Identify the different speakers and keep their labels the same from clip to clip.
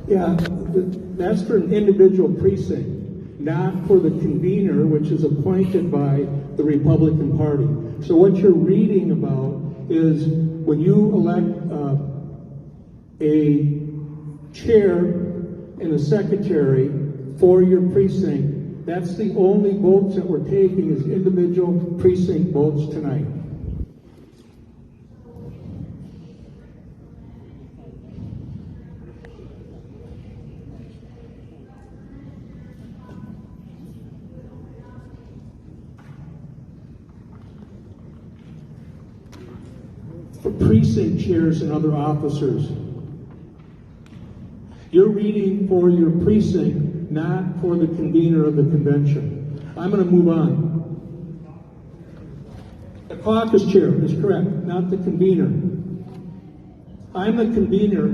Speaker 1: Yeah, that's for an individual precinct, not for the convener, which is appointed by the Republican Party. So what you're reading about is when you elect a chair and a secretary for your precinct, that's the only votes that we're taking is individual precinct votes tonight. For precinct chairs and other officers. You're reading for your precinct, not for the convener of the convention. I'm going to move on. The caucus chair is correct, not the convener. I'm the convener.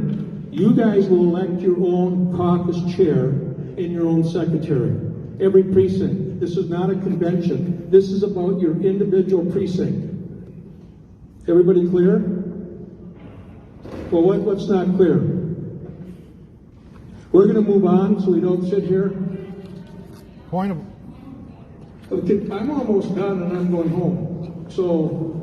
Speaker 1: You guys will elect your own caucus chair and your own secretary. Every precinct. This is not a convention. This is about your individual precinct. Everybody clear? Well, what's not clear? We're going to move on so we don't sit here.
Speaker 2: Point of...
Speaker 1: Okay, I'm almost done and I'm going home. So,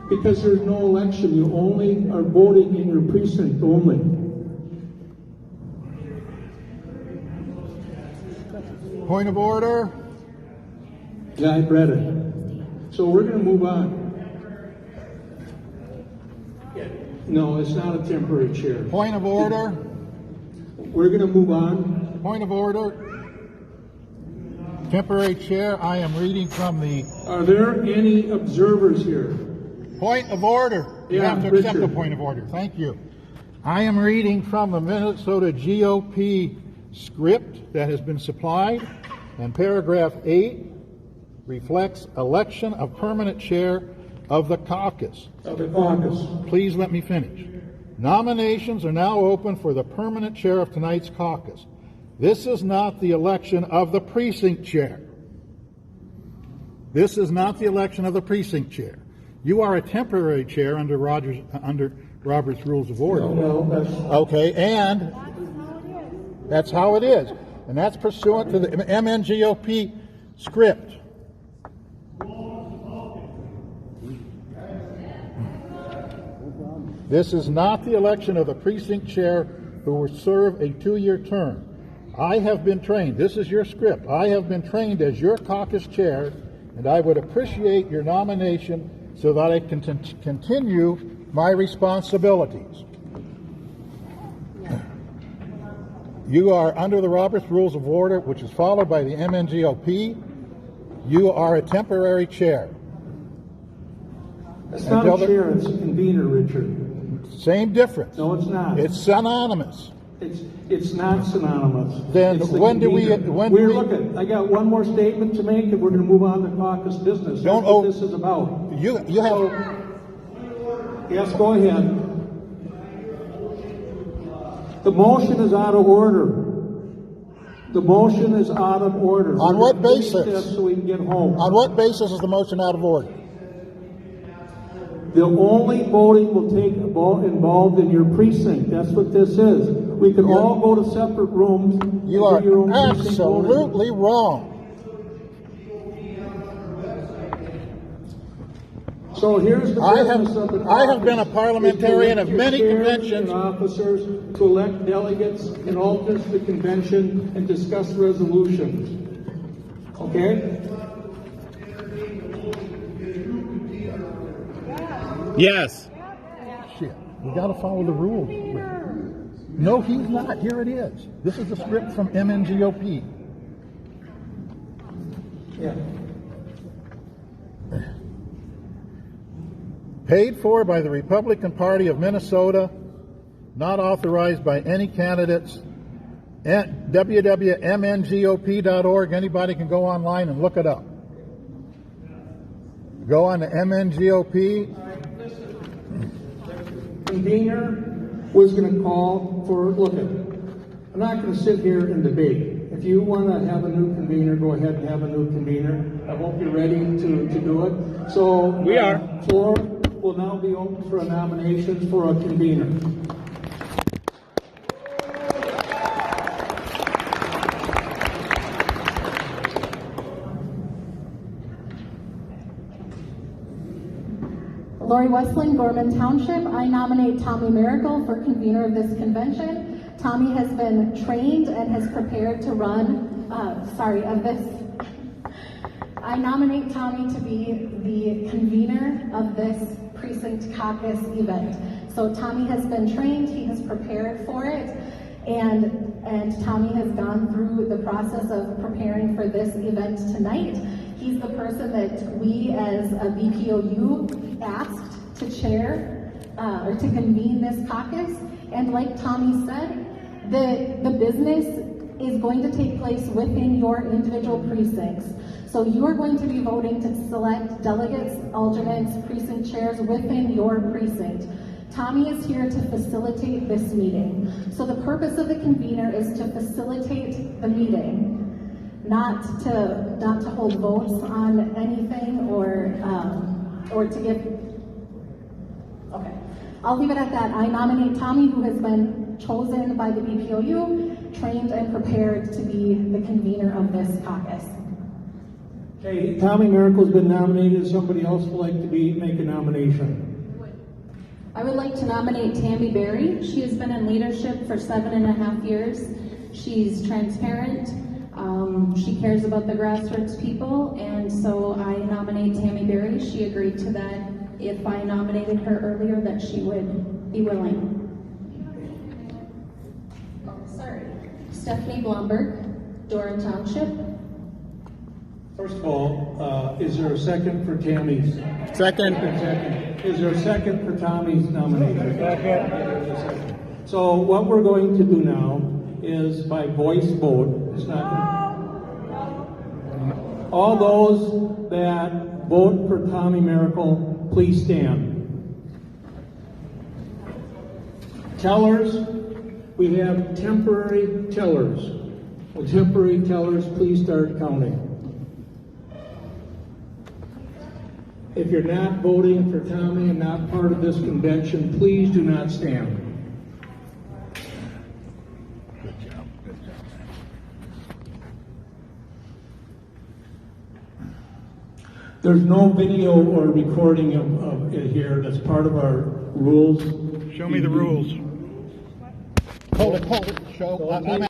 Speaker 1: because there's no election, you only are voting in your precinct only.
Speaker 2: Point of order.
Speaker 1: Yeah, I read it. So we're going to move on. No, it's not a temporary chair.
Speaker 2: Point of order.
Speaker 1: We're going to move on.
Speaker 2: Point of order. Temporary chair, I am reading from the...
Speaker 1: Are there any observers here?
Speaker 2: Point of order. You
Speaker 1: Yeah,
Speaker 2: have to accept
Speaker 1: Richard.
Speaker 2: the point of order. Thank you. I am reading from the Minnesota GOP script that has been supplied, and paragraph 8 reflects election of permanent chair of the caucus.
Speaker 1: Of the caucus.
Speaker 2: Please let me finish. Nominations are now open for the permanent chair of tonight's caucus. This is not the election of the precinct chair. This is not the election of the precinct chair. You are a temporary chair under Robert's Rules of Order.
Speaker 1: No, that's...
Speaker 2: Okay, and that's how it is. And that's pursuant to the MNGOP script. This is not the election of the precinct chair who will serve a 2-year term. I have been trained, this is your script, I have been trained as your caucus chair, and I would appreciate your nomination so that I can continue my responsibilities. You are under the Robert's Rules of Order, which is followed by the MNGOP. You are a temporary chair.
Speaker 1: It's not a chair, it's a convener, Richard.
Speaker 2: Same difference.
Speaker 1: No, it's not.
Speaker 2: It's synonymous.
Speaker 1: It's not synonymous.
Speaker 2: Then
Speaker 1: It's the
Speaker 2: when do we?
Speaker 1: convener.
Speaker 2: When do we?
Speaker 1: Look at. I got one more statement to make, and we're going to move on to caucus business.
Speaker 2: Don't
Speaker 1: That's what this is about.
Speaker 2: You have.
Speaker 1: Yes, go ahead. The motion is out of order. The motion is out of order.
Speaker 2: On
Speaker 1: We're
Speaker 2: what
Speaker 1: gonna finish
Speaker 2: basis?
Speaker 1: this so we can get home.
Speaker 2: On what basis is the motion out of order?
Speaker 1: The only voting will take involved in your precinct. That's what this is. We can all go to separate rooms.
Speaker 2: You
Speaker 1: and do your own
Speaker 2: are
Speaker 1: precinct
Speaker 2: absolutely
Speaker 1: voting.
Speaker 2: wrong.
Speaker 1: So here's the business of the
Speaker 2: I have been a
Speaker 1: caucus.
Speaker 2: parliamentarian
Speaker 1: Is
Speaker 2: of
Speaker 1: to
Speaker 2: many
Speaker 1: elect your chairs
Speaker 2: conventions.
Speaker 1: and officers to elect delegates and alternate the convention and discuss resolutions. Okay?
Speaker 3: Yes.
Speaker 2: Shit, we got to follow the rules. No, he's not. Here it is. This is the script from MNGOP.
Speaker 1: Yeah.
Speaker 2: Paid for by the Republican Party of Minnesota, not authorized by any candidates. At www.mngop.org. Anybody can go online and look it up. Go on to MNGOP.
Speaker 1: Convener was going to call for, look, I'm not going to sit here and debate. If you want to have a new convener, go ahead and have a new convener. I hope you're ready to do it. So
Speaker 3: we are.
Speaker 1: Floor will now be open for nominations for a convener.
Speaker 3: Lori Westland, Gorman Township. I nominate Tommy Merickle for convener of this convention. Tommy has been trained and has prepared to I nominate Tommy to be the convener of this Precinct Caucus event. So Tommy has been trained, he has prepared for it, and Tommy has gone through the process of preparing for this event tonight. He's the person that we as a BPOU asked to chair or to convene this caucus. And like Tommy said, the business is going to take place within your individual precincts. So you are going to be voting to select delegates, alternates, precinct chairs within your precinct. Tommy is here to facilitate this meeting. So the purpose of the convener is to facilitate the meeting, not to hold votes on anything or to give. Okay, I'll leave it at that. I nominate Tommy, who has been chosen by the BPOU, trained and prepared to be the convener of this caucus.
Speaker 1: Okay, Tommy Merickle's been nominated. Somebody else would like to make a nomination.
Speaker 4: I would like to nominate Tammy Berry. She has been in leadership for 7.5 years. She's transparent. She cares about the grassroots people, and so I nominate Tammy Berry. She agreed to that if I nominated her earlier, that she would be willing. Stephanie Blomberg, Dora Township.
Speaker 1: First of all, is there a second for Tammy's?
Speaker 2: Second.
Speaker 1: Is there a second for Tommy's nomination? Second. So what we're going to do now is by voice vote. It's not. All those that vote for Tommy Merickle, please stand. Tellers, we have temporary tellers. Will temporary tellers please start counting? If you're not voting for Tommy and not part of this convention, please do not stand.
Speaker 2: Good job.
Speaker 1: There's no video or recording of it here. That's part of our rules.
Speaker 2: Show me the rules. Hold it. Show.